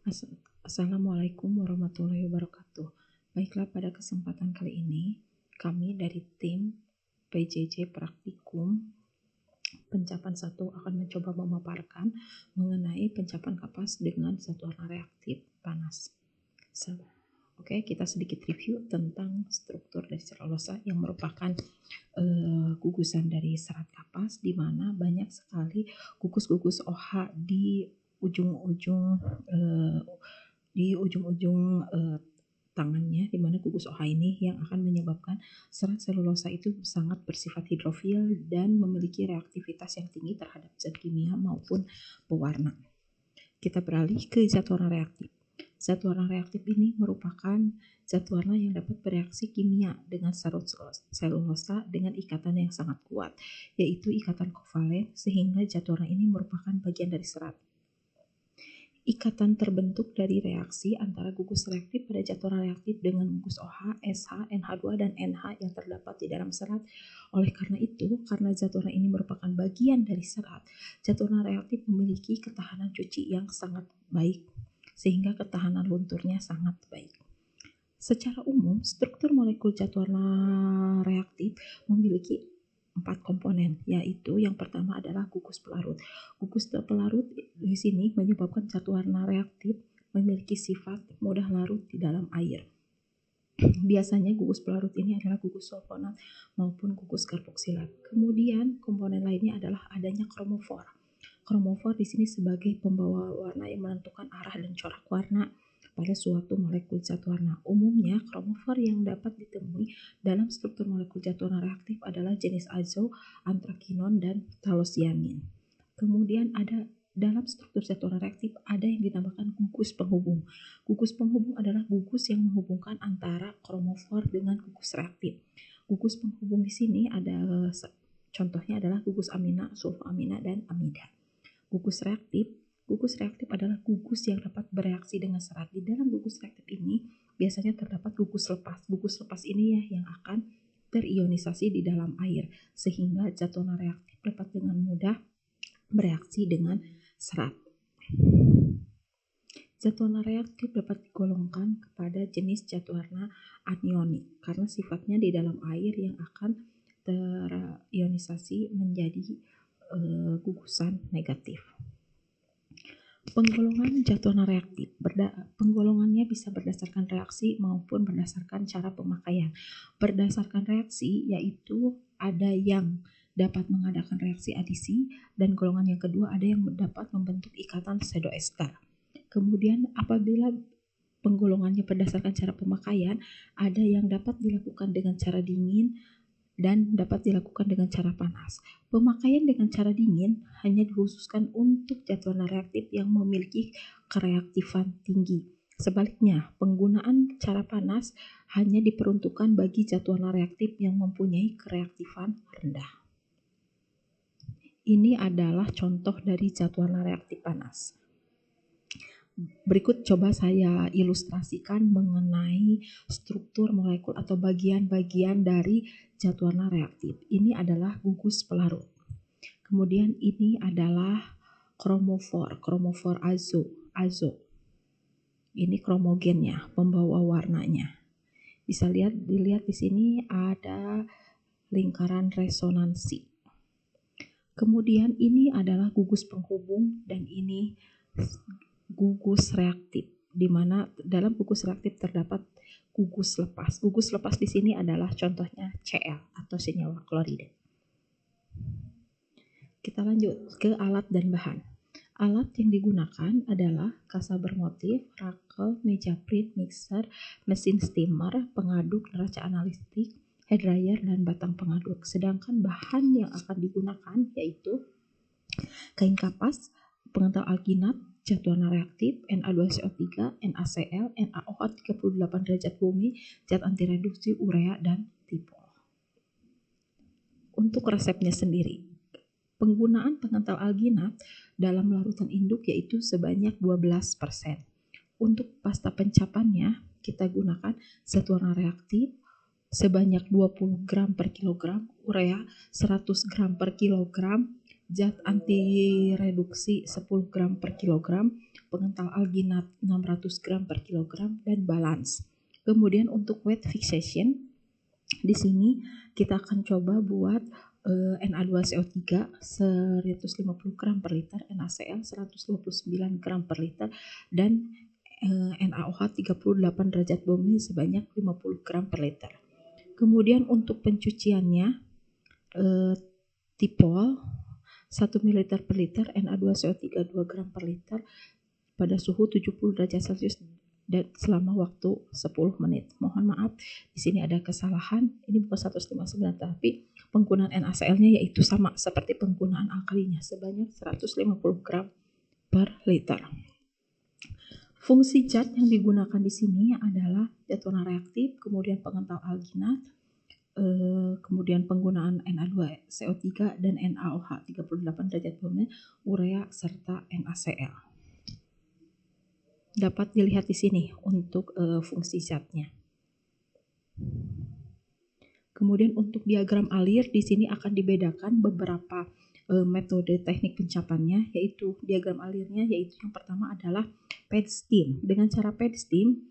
As- Assalamualaikum warahmatullahi wabarakatuh. Baiklah, pada kesempatan kali ini, kami dari tim PJJ Praktikum Pencapan 1 akan mencoba memaparkan mengenai pencapan kapas dengan zat warna reaktif panas. Oke, kita sedikit review tentang struktur dari selulosa yang merupakan gugusan dari serat kapas, di mana banyak sekali gugus-gugus OH di ujung-ujung tangannya, di mana gugus OH ini yang akan menyebabkan serat selulosa itu sangat bersifat hidrofil dan memiliki reaktivitas yang tinggi terhadap zat kimia maupun pewarna. Kita beralih ke zat warna reaktif. Zat warna reaktif ini merupakan zat warna yang dapat bereaksi kimia dengan serat selulosa dengan ikatan yang sangat kuat, yaitu ikatan kovalen, sehingga zat warna ini merupakan bagian dari serat. Ikatan terbentuk dari reaksi antara gugus reaktif pada zat warna reaktif dengan gugus OH, SH, NH2, dan NH yang terdapat di dalam serat. Oleh karena itu, karena zat warna ini merupakan bagian dari serat, zat warna reaktif memiliki ketahanan cuci yang sangat baik, sehingga ketahanan lunturnya sangat baik. Secara umum, struktur molekul zat warna reaktif memiliki 4 komponen, yaitu yang pertama adalah gugus pelarut. Gugus pelarut di sini menyebabkan zat warna reaktif memiliki sifat mudah larut di dalam air. Biasanya gugus pelarut ini adalah gugus sulfonat maupun gugus karboksilat. Kemudian komponen lainnya adalah adanya kromofor. Kromofor di sini sebagai pembawa warna yang menentukan arah dan corak warna pada suatu molekul zat warna. Umumnya, kromofor yang dapat ditemui dalam struktur molekul zat warna reaktif adalah jenis azo, antrakinon, dan talosianin. Kemudian ada dalam struktur zat warna reaktif ada yang dinamakan gugus penghubung. Gugus penghubung adalah gugus yang menghubungkan antara kromofor dengan gugus reaktif. Gugus penghubung di sini ada contohnya adalah gugus amina, sulfoamina, dan amida. Gugus reaktif adalah gugus yang dapat bereaksi dengan serat. Di dalam gugus reaktif ini biasanya terdapat gugus lepas. Gugus lepas ini ya yang akan terionisasi di dalam air, sehingga zat warna reaktif dapat dengan mudah bereaksi dengan serat. Zat warna reaktif dapat digolongkan kepada jenis zat warna anionik karena sifatnya di dalam air yang akan terionisasi menjadi gugusan negatif. Penggolongan zat warna reaktif. Penggolongannya bisa berdasarkan reaksi maupun berdasarkan cara pemakaian. Berdasarkan reaksi yaitu ada yang dapat mengadakan reaksi adisi, dan golongan yang kedua ada yang dapat membentuk ikatan pseudoester. Kemudian apabila penggolongannya berdasarkan cara pemakaian, ada yang dapat dilakukan dengan cara dingin dan dapat dilakukan dengan cara panas. Pemakaian dengan cara dingin hanya dikhususkan untuk zat warna reaktif yang memiliki kereaktifan tinggi. Sebaliknya, penggunaan cara panas hanya diperuntukkan bagi zat warna reaktif yang mempunyai kereaktifan rendah. Ini adalah contoh dari zat warna reaktif panas. Berikut coba saya ilustrasikan mengenai struktur molekul atau bagian-bagian dari zat warna reaktif. Ini adalah gugus pelarut. Kemudian ini adalah kromofor azo. Ini kromogennya, pembawa warnanya. Bisa dilihat di sini ada lingkaran resonansi. Kemudian ini adalah gugus penghubung dan ini gugus reaktif, di mana dalam gugus reaktif terdapat gugus lepas. Gugus lepas di sini adalah contohnya Cl atau senyawa klorida. Kita lanjut ke alat dan bahan. Alat yang digunakan adalah kasa bermotif, rakel, meja print, mixer, mesin steamer, pengaduk, neraca analitik, hair dryer, dan batang pengaduk. Sedangkan bahan yang akan digunakan yaitu kain kapas, pengental alginat, zat warna reaktif, Na2CO3, NaCl, NaOH 38 derajat bumi, zat anti reduksi, urea, dan tipol. Untuk resepnya sendiri, penggunaan pengental alginat dalam larutan induk yaitu sebanyak 12%. Untuk pasta pencapannya, kita gunakan zat warna reaktif sebanyak 20 gram per kilogram, urea 100 gram per kilogram, zat anti reduksi 10 gram per kilogram, pengental alginat 600 gram per kilogram, dan balance. Kemudian untuk weight fixation, di sini kita akan coba buat Na2CO3 150 gram per liter, NaCl 129 gram per liter, dan NaOH 38 derajat bumi sebanyak 50 gram per liter. Kemudian untuk pencuciannya, tipol 1 ml per liter, Na2CO3 2 gram per liter pada suhu 70 derajat Celcius dan selama waktu 10 menit. Mohon maaf, di sini ada kesalahan. Ini bukan 159, tapi penggunaan NaCl-nya yaitu sama seperti penggunaan alkalinya sebanyak 150 gram per liter. Fungsi zat yang digunakan di sini adalah zat warna reaktif, kemudian pengental alginat, kemudian penggunaan Na2CO3 dan NaOH 38 derajat bumi, urea, serta NaCl. Dapat dilihat di sini untuk fungsi zatnya. Kemudian untuk diagram alir di sini akan dibedakan beberapa metode teknik pencapannya, yaitu diagram alirnya, yaitu yang pertama adalah pad steam. Dengan cara pad steam,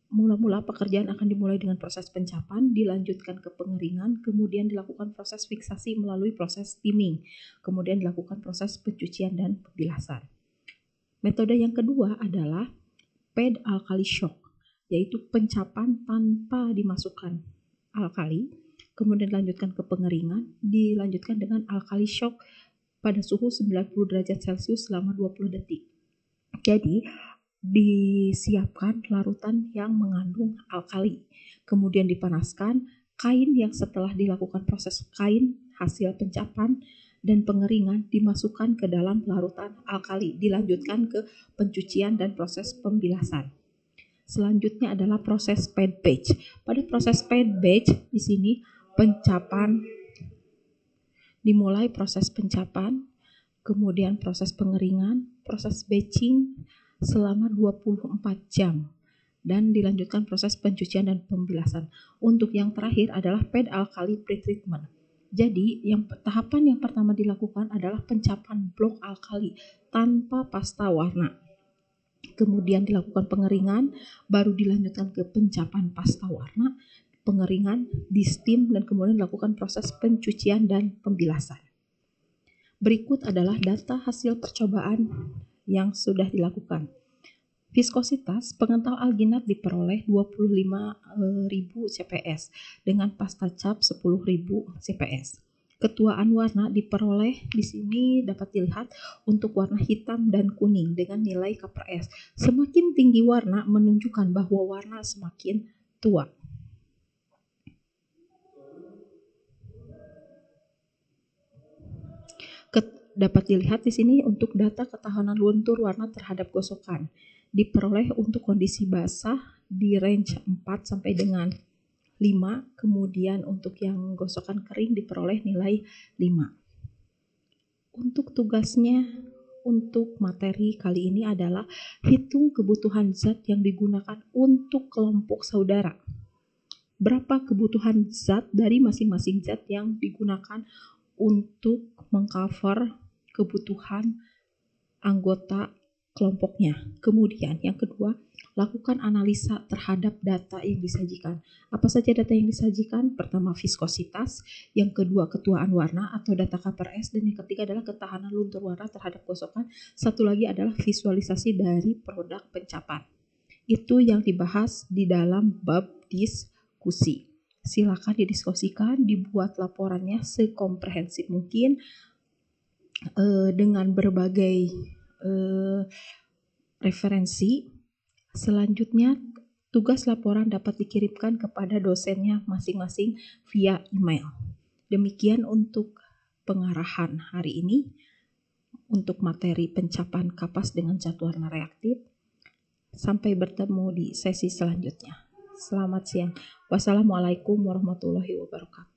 mula-mula pekerjaan akan dimulai dengan proses pencapan, dilanjutkan ke pengeringan, kemudian dilakukan proses fiksasi melalui proses steaming, kemudian dilakukan proses pencucian dan pembilasan. Metode yang kedua adalah pad alkali shock, yaitu pencapan tanpa dimasukkan alkali, kemudian dilanjutkan ke pengeringan, dilanjutkan dengan alkali shock pada suhu 90 derajat Celcius selama 20 detik. Jadi, disiapkan larutan yang mengandung alkali, kemudian dipanaskan, kain yang setelah dilakukan proses kain hasil pencapan dan pengeringan dimasukkan ke dalam larutan alkali, dilanjutkan ke pencucian dan proses pembilasan. Selanjutnya adalah proses pad batch. Pada proses pad batch di sini dimulai proses pencapan, kemudian proses pengeringan, proses batching selama 24 jam, dan dilanjutkan proses pencucian dan pembilasan. Untuk yang terakhir adalah pad alkali pretreatment. Jadi, tahapan yang pertama dilakukan adalah pencapan blok alkali tanpa pasta warna. Kemudian dilakukan pengeringan, baru dilanjutkan ke pencapan pasta warna, pengeringan, di steam, dan kemudian dilakukan proses pencucian dan pembilasan. Berikut adalah data hasil percobaan yang sudah dilakukan. Viskositas pengental alginat diperoleh 25.000 CPS dengan pasta cap 10.000 CPS. Ketuaan warna diperoleh di sini dapat dilihat untuk warna hitam dan kuning dengan nilai K/S. Semakin tinggi warna menunjukkan bahwa warna semakin tua. Dapat dilihat di sini untuk data ketahanan luntur warna terhadap gosokan. Diperoleh untuk kondisi basah di range 4 sampai dengan 5, kemudian untuk yang gosokan kering diperoleh nilai 5. Untuk tugasnya untuk materi kali ini adalah hitung kebutuhan zat yang digunakan untuk kelompok saudara. Berapa kebutuhan zat dari masing-masing zat yang digunakan untuk mengcover kebutuhan anggota kelompoknya. Kemudian yang kedua, lakukan analisa terhadap data yang disajikan. Apa saja data yang disajikan? Pertama, viskositas, yang kedua, ketuaan warna atau data K/S, dan yang ketiga adalah ketahanan luntur warna terhadap gosokan. Satu lagi adalah visualisasi dari produk pencapan. Itu yang dibahas di dalam bab diskusi. Silakan didiskusikan, dibuat laporannya sekomprehensif mungkin dengan berbagai referensi. Selanjutnya, tugas laporan dapat dikirimkan kepada dosennya masing-masing via email. Demikian untuk pengarahan hari ini untuk materi pencapan kapas dengan zat warna reaktif. Sampai bertemu di sesi selanjutnya. Selamat siang. Wassalamualaikum warahmatullahi wabarakatuh.